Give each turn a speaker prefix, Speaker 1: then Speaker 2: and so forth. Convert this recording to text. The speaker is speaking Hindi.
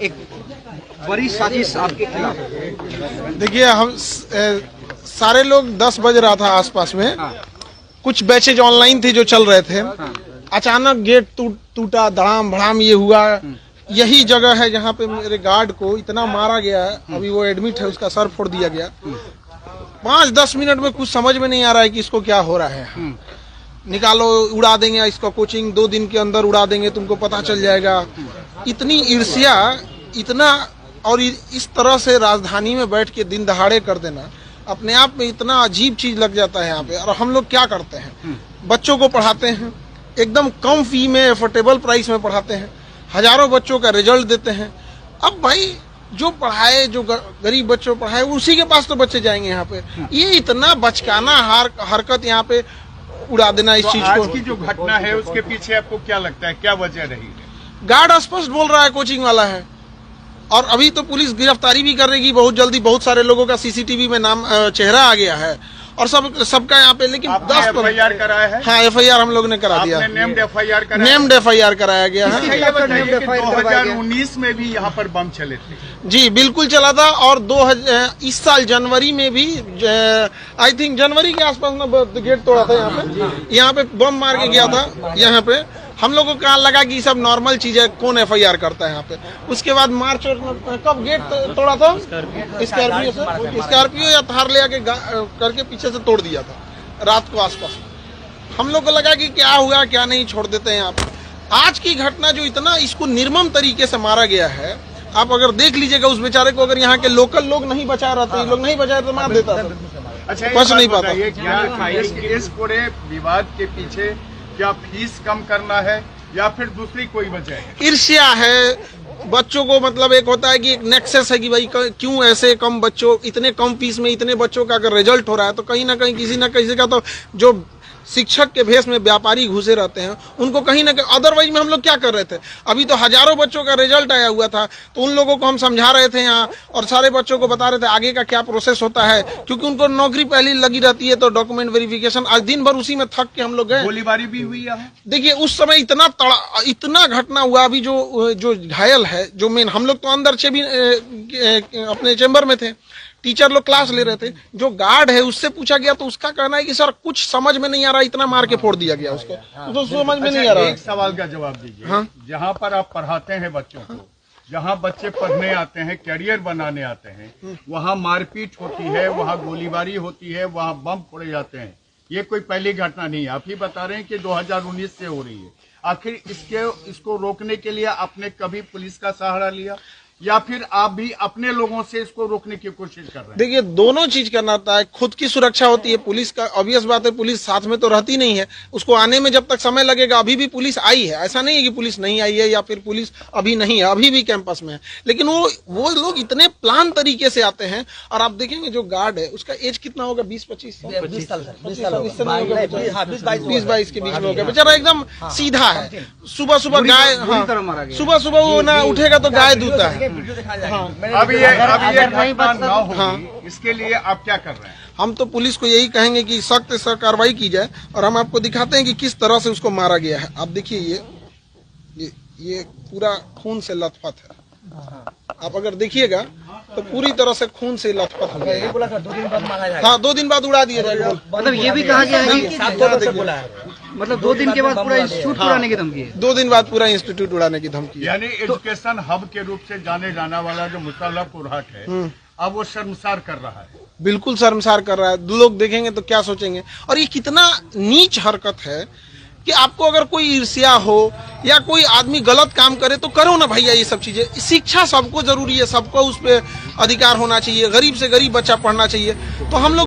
Speaker 1: एक बड़ी साजिश आपके खिलाफ।
Speaker 2: देखिए, हम सारे लोग 10 बज रहा था आसपास में। कुछ बैचेज ऑनलाइन थे जो चल रहे थे। अचानक गेट टूटा, धड़ाम भड़ाम ये हुआ। यही जगह है जहाँ पे मेरे गार्ड को इतना मारा गया है। अभी वो एडमिट है, उसका सर फोड़ दिया गया। 5-10 मिनट में कुछ समझ में नहीं आ रहा है कि इसको क्या हो रहा है। निकालो, उड़ा देंगे इसका कोचिंग, 2 दिन के अंदर उड़ा देंगे, तुमको पता चल जाएगा। इतनी ईर्ष्या, इतना, और इस तरह से राजधानी में बैठ के दिन दहाड़े कर देना अपने आप में इतना अजीब चीज लग जाता है यहाँ पे। और हम लोग क्या करते हैं, बच्चों को पढ़ाते हैं, एकदम कम फी में, एफोर्डेबल प्राइस में पढ़ाते हैं, हजारों बच्चों का रिजल्ट देते हैं। अब भाई जो पढ़ाए, जो गरीब बच्चों पढ़ाए, उसी के पास तो बच्चे जाएंगे यहाँ पे। ये इतना बचकाना हरकत यहाँ पे उड़ा देना इस चीज को।
Speaker 3: आज की जो घटना है उसके पीछे आपको क्या लगता है, क्या वजह रही है?
Speaker 2: गार्ड स्पष्ट बोल रहा है कोचिंग वाला है, और अभी तो पुलिस गिरफ्तारी भी करेगी बहुत जल्दी। बहुत सारे लोगों का सीसीटीवी में नाम, चेहरा आ गया है और सबका यहाँ पे। लेकिन 10
Speaker 3: FIR कराया है?
Speaker 2: हाँ, FIR हम लोग ने करा दिया।
Speaker 3: नेम्ड FIR कराया?
Speaker 2: नेम्ड FIR कराया गया है।
Speaker 3: 2019 में भी यहाँ पर बम चले थे।
Speaker 2: जी बिल्कुल चला था। और इस साल जनवरी में भी, आई थिंक जनवरी के आसपास में गेट तोड़ा था यहाँ पे बम मार के गया था यहाँ पे। हम लोगों को लगा कि सब नॉर्मल चीज है, कौन FIR करता है यहाँ पे। उसके बाद मार्च कब गेट तोड़ा था, स्कॉर्पियो या थार ले आके करके पीछे से तोड़ दिया था रात को आसपास। हम लोग को लगा कि क्या हुआ क्या नहीं, छोड़ देते हैं यहाँ पे। आज की घटना जो इतना इसको निर्मम तरीके से मारा गया है, आप अगर देख लीजिएगा उस बेचारे को, अगर यहाँ के लोकल लोग नहीं बचा रहते, लोग नहीं बचाए तो मार देता था।
Speaker 3: अच्छा,
Speaker 2: बच नहीं पाता।
Speaker 3: इस पूरे विवाद के पीछे क्या फीस कम करना है या फिर दूसरी कोई वजह है?
Speaker 2: ईर्ष्या है बच्चों को। मतलब एक होता है कि एक नेक्सस है कि भाई क्यों ऐसे कम बच्चों, इतने कम फीस में इतने बच्चों का अगर रिजल्ट हो रहा है तो कहीं ना कहीं किसी ना किसी का, तो जो शिक्षक के भेष में व्यापारी घुसे रहते हैं उनको कहीं ना कहीं। अदरवाइज में हम लोग क्या कर रहे थे, अभी तो हजारों बच्चों का रिजल्ट आया हुआ था, तो उन लोगों को हम समझा रहे थे यहाँ, और सारे बच्चों को बता रहे थे आगे का क्या प्रोसेस होता है, क्योंकि उनको नौकरी पहले लगी रहती है तो डॉक्यूमेंट वेरिफिकेशन। आज दिन भर उसी में थक के हम लोग गए।
Speaker 3: गोलीबारी भी हुई है।
Speaker 2: देखिए उस समय इतना घटना हुआ। अभी जो घायल है, जो मेन, हम लोग तो अंदर से भी अपने चेंबर में थे, टीचर लोग क्लास ले रहे थे। जो गार्ड है उससे पूछा गया तो उसका कहना है कि सर कुछ समझ में नहीं आ रहा, इतना मार के फोड़ दिया गया उसको, तो समझ में नहीं आ रहा।
Speaker 3: एक सवाल का जवाब दीजिए।
Speaker 2: हाँ? जहाँ
Speaker 3: पर आप पढ़ाते हैं बच्चों को, जहाँ बच्चे पढ़ने आते हैं, कैरियर बनाने आते हैं, वहाँ मारपीट होती है, वहाँ गोलीबारी होती है, वहाँ बम फोड़े जाते हैं। ये कोई पहली घटना नहीं है। आप ही बता रहे हैं कि 2019 से हो रही है। आखिर इसको रोकने के लिए आपने कभी पुलिस का सहारा लिया या फिर आप भी अपने लोगों से इसको रोकने की कोशिश कर रहे हैं?
Speaker 2: देखिए दोनों चीज करना होता है। खुद की सुरक्षा होती है, पुलिस का ऑब्वियस बात है, पुलिस साथ में तो रहती नहीं है, उसको आने में जब तक समय लगेगा। अभी भी पुलिस आई है, ऐसा नहीं है कि पुलिस नहीं आई है या फिर पुलिस अभी नहीं है, अभी भी कैंपस में है। लेकिन वो लोग इतने प्लान तरीके से आते हैं। और आप देखेंगे जो गार्ड है उसका एज कितना होगा, 20-25 साल, 20 22 के बीच में होगा। बेचारा एकदम सीधा है। सुबह सुबह गाय, सुबह सुबह वो ना उठेगा तो गाय दूता है।
Speaker 3: अभी ये घटना न हो, इसके लिए आप क्या कर रहे हैं?
Speaker 2: हम तो पुलिस को यही कहेंगे कि सख्त से कार्रवाई की जाए, और हम आपको दिखाते हैं कि किस तरह से उसको मारा गया है। आप देखिए ये पूरा खून से लथपथ है। आप अगर देखिएगा तो पूरी तरह से खून से लथपथ हो गया। 2 दिन बाद उड़ा दिया जाएगा।
Speaker 1: मतलब ये भी कहा गया है कि मतलब 2 दिन के बाद पूरा इंस्टीट्यूट उड़ाने की धमकी है।
Speaker 2: 2 दिन बाद पूरा इंस्टीट्यूट उड़ाने की धमकी।
Speaker 3: यानी एजुकेशन हब के रूप से जाने जाना वाला जो मुसल्लफपुर हाट है, अब वो शर्मसार कर रहा है।
Speaker 2: बिल्कुल शर्मसार कर रहा है। लोग देखेंगे तो क्या सोचेंगे। और ये कितना नीच हरकत है कि आपको अगर कोई ईर्ष्या हो या कोई आदमी गलत काम करे तो करो ना भैया। ये सब चीजें, शिक्षा सबको जरूरी है, सबको उस पर अधिकार होना चाहिए। गरीब से गरीब बच्चा पढ़ना चाहिए। तो हम लोग